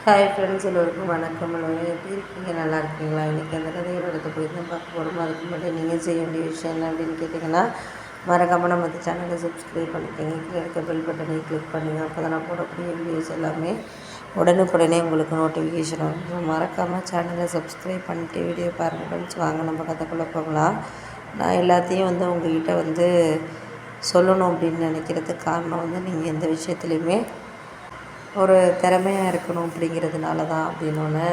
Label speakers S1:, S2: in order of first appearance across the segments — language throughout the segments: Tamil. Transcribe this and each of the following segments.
S1: ஹாய் ஃப்ரெண்ட்ஸ், எல்லோருக்கும் வணக்கம். எல்லோரும் எப்படி இருக்கீங்க? நல்லா இருக்கீங்களா? இன்றைக்கி அந்த கதையோட எடுத்து போய் தான் பார்க்க போகிறோம். அதுக்கு முன்னாடி நீங்கள் செய்ய வேண்டிய விஷயம் என்ன அப்படின்னு கேட்டிங்கன்னா, மறக்காமல் நம்ம சேனலை சப்ஸ்கிரைப் பண்ணிக்கோங்க. கீழே இருக்க பெல் பட்டனை கிளிக் பண்ணுங்கள். அப்போ தான் நான் போடக்கூடிய வீடியோஸ் எல்லாமே உடனுக்குடனே உங்களுக்கு நோட்டிஃபிகேஷன் வரும். மறக்காமல் சேனலை சப்ஸ்கிரைப் பண்ணிட்டு வீடியோ பாருங்கள் ஃப்ரெண்ட்ஸ். வாங்க நம்ம கதைக்குள்ளே போகலாம். நான் எல்லாத்தையும் உங்கள்கிட்ட சொல்லணும் அப்படின்னு நினைக்கிறதுக்கு காரணம் நீங்கள் எந்த விஷயத்துலையுமே ஒரு திறமையாக இருக்கணும் அப்படிங்கிறதுனால தான் அப்படின்னோடனே,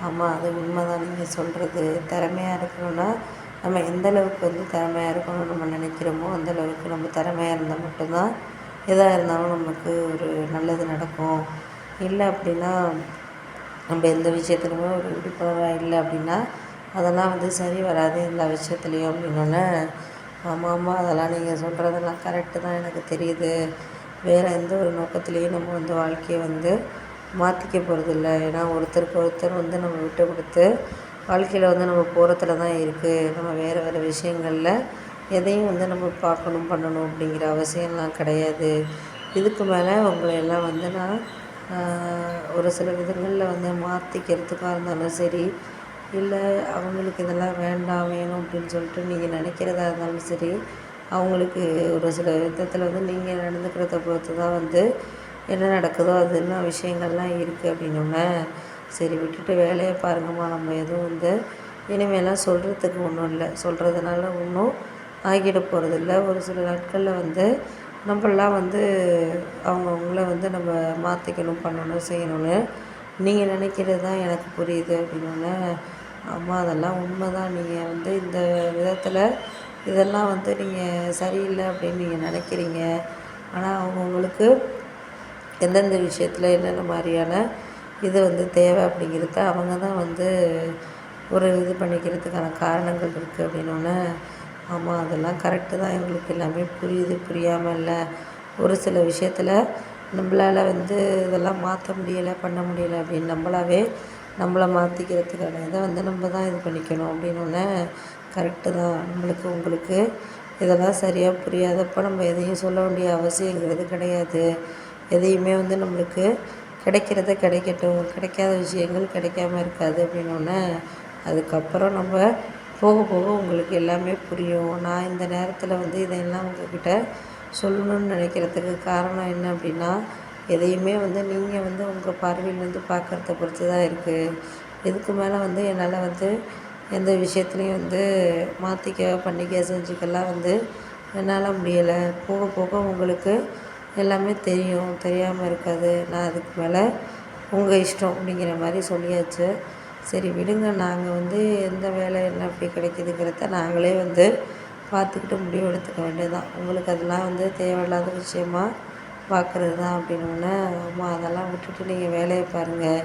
S1: ஆமாம் அது உண்மை தான் நீங்கள் சொல்கிறது. திறமையாக இருக்கணும்னா நம்ம எந்த அளவுக்கு திறமையாக இருக்கணும்னு நம்ம நினைக்கிறோமோ அந்தளவுக்கு நம்ம திறமையாக இருந்தால் மட்டும்தான் எதாக இருந்தாலும் நமக்கு ஒரு நல்லது நடக்கும். இல்லை அப்படின்னா நம்ம எந்த விஷயத்துலையுமே ஒரு விழிப்புணர்வாக இல்லை அப்படின்னா அதெல்லாம் சரி வராது எல்லா விஷயத்துலேயும் அப்படின்னோடனே, ஆமாம் அதெல்லாம் நீங்கள் சொல்கிறதெல்லாம் கரெக்டு தான், எனக்கு தெரியுது. வேறு எந்த ஒரு நோக்கத்துலேயும் நம்ம வாழ்க்கையை மாற்றிக்க போகிறதில்ல. ஏன்னா ஒருத்தருக்கு ஒருத்தர் நம்ம விட்டு கொடுத்து வாழ்க்கையில் நம்ம போகிறத்துல தான் இருக்குது. நம்ம வேறு வேறு விஷயங்களில் எதையும் நம்ம பார்க்கணும் பண்ணணும் அப்படிங்கிற அவசியம்லாம் கிடையாது. இதுக்கு மேலே உங்களையெல்லாம் நான் ஒரு சில விதங்களில் மாற்றிக்கிறதுக்காக இருந்தாலும் சரி, இல்லை அவங்களுக்கு இதெல்லாம் வேண்டாம் வேணும் அப்படின்னு சொல்லிட்டு நீங்கள் நினைக்கிறதா இருந்தாலும் சரி, அவங்களுக்கு ஒரு சில விதத்தில் நீங்கள் நடந்துக்கிறத பொறுத்து தான் என்ன நடக்குதோ அதெல்லாம் விஷயங்கள்லாம் இருக்குது அப்படின்னோடனே, சரி விட்டுட்டு வேலையை பாருங்கம்மா. நம்ம எதுவும் இனிமேலாம் சொல்கிறதுக்கு ஒன்றும் இல்லை. சொல்கிறதுனால ஒன்றும் ஆகிட போகிறதில்ல. ஒரு சில நாட்களில் நம்மளாம் அவங்கவுங்கள நம்ம மாற்றிக்கணும் பண்ணணும் செய்யணும்னு நீங்கள் நினைக்கிறது தான் எனக்கு புரியுது அப்படின்னோடனே, ஆமாம் அதெல்லாம் உண்மை தான். நீங்கள் இந்த விதத்தில் இதெல்லாம் நீங்கள் சரியில்லை அப்படின்னு நீங்கள் நினைக்கிறீங்க. ஆனால் அவங்கவுங்களுக்கு எந்தெந்த விஷயத்தில் என்னென்ன மாதிரியான இது தேவை அப்படிங்கிறத அவங்க தான் ஒரு இது பண்ணிக்கிறதுக்கான காரணங்கள் இருக்குது அப்படின்னோடனே, ஆமாம் அதெல்லாம் கரெக்டு தான். எங்களுக்கு எல்லாமே புரியுது, புரியாமல் இல்லை. ஒரு சில விஷயத்தில் நம்மளால் இதெல்லாம் மாற்ற முடியலை பண்ண முடியலை அப்படின்னு நம்மளை மாற்றிக்கிறதுக்கான இதை நம்ம தான் இது பண்ணிக்கணும் அப்படின்னோடனே, கரெக்டு தான். உங்களுக்கு இதெல்லாம் சரியாக புரியாதப்போ நம்ம எதையும் சொல்ல வேண்டிய அவசியங்கிறது கிடையாது. எதையுமே நம்மளுக்கு கிடைக்கிறத கிடைக்கட்டும், கிடைக்காத விஷயங்கள் கிடைக்காம இருக்காது அப்படின்னோடனே, அதுக்கப்புறம் நம்ம போக போக உங்களுக்கு எல்லாமே புரியும். நான் இந்த நேரத்தில் இதையெல்லாம் உங்கள்கிட்ட சொல்லணும்னு நினைக்கிறதுக்கு காரணம் என்ன அப்படின்னா, எதையுமே நீங்கள் உங்கள் பார்வையிலேருந்து பார்க்குறத பொறுத்து தான் இருக்குது. இதுக்கு மேலே என்னால் எந்த விஷயத்துலையும் மாற்றிக்க பண்ணிக்க செஞ்சுக்கலாம் என்னால் முடியலை. போக போக உங்களுக்கு எல்லாமே தெரியும், தெரியாமல் இருக்காது. நான் அதுக்கு மேலே உங்கள் இஷ்டம் அப்படிங்கிற மாதிரி சொல்லியாச்சு. சரி விடுங்க, நாங்கள் எந்த வேலை என்ன அப்படி கிடைக்கிதுங்கிறத நாங்களே பார்த்துக்கிட்டு முடிவு எடுத்துக்க வேண்டியது தான். உங்களுக்கு அதெல்லாம் தேவையில்லாத விஷயமா பார்க்குறது தான் அப்படின்னோடனே, ஆமாம் அதெல்லாம் விட்டுட்டு நீங்கள் வேலையை பாருங்கள்.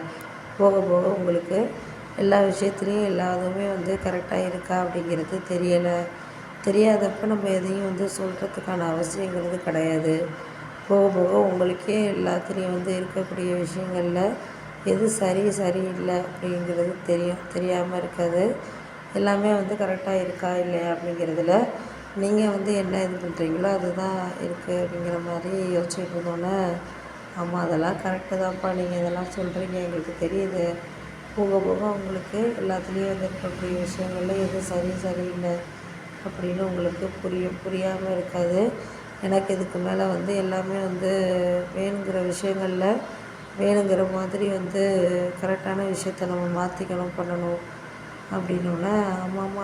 S1: போக போக உங்களுக்கு எல்லா விஷயத்துலேயும் எல்லா இதுவுமே கரெக்டாக இருக்கா அப்படிங்கிறது தெரியலை. தெரியாதப்போ நம்ம எதையும் சொல்கிறதுக்கான அவசியங்கிறது கிடையாது. போக போக உங்களுக்கே எல்லாத்துலேயும் இருக்கக்கூடிய விஷயங்களில் எது சரி சரியில்லை அப்படிங்கிறது தெரியும். தெரியாமல் இருக்காது. எல்லாமே கரெக்டாக இருக்கா இல்லையா அப்படிங்கிறதுல நீங்கள் என்ன இது பண்ணுறீங்களோ அதுதான் இருக்குது அப்படிங்கிற மாதிரி யோசிச்சுட்டு இருந்தோன்னே, ஆமாம் அதெல்லாம் கரெக்டு தான்ப்பா. நீங்கள் இதெல்லாம் சொல்கிறீங்க, எங்களுக்கு தெரியுது. போக போக உங்களுக்கு எல்லாத்துலேயும் இருக்கக்கூடிய விஷயங்களில் எது சரி சரியில்லை அப்படின்னு உங்களுக்கு புரியும். புரியாமல் இருக்காது. எனக்கு இதுக்கு மேலே எல்லாமே வேணுங்கிற விஷயங்களில் வேணுங்கிற மாதிரி கரெக்டான விஷயத்த நம்ம மாற்றிக்கணும் பண்ணணும் அப்படின்னோடனே, ஆமாம்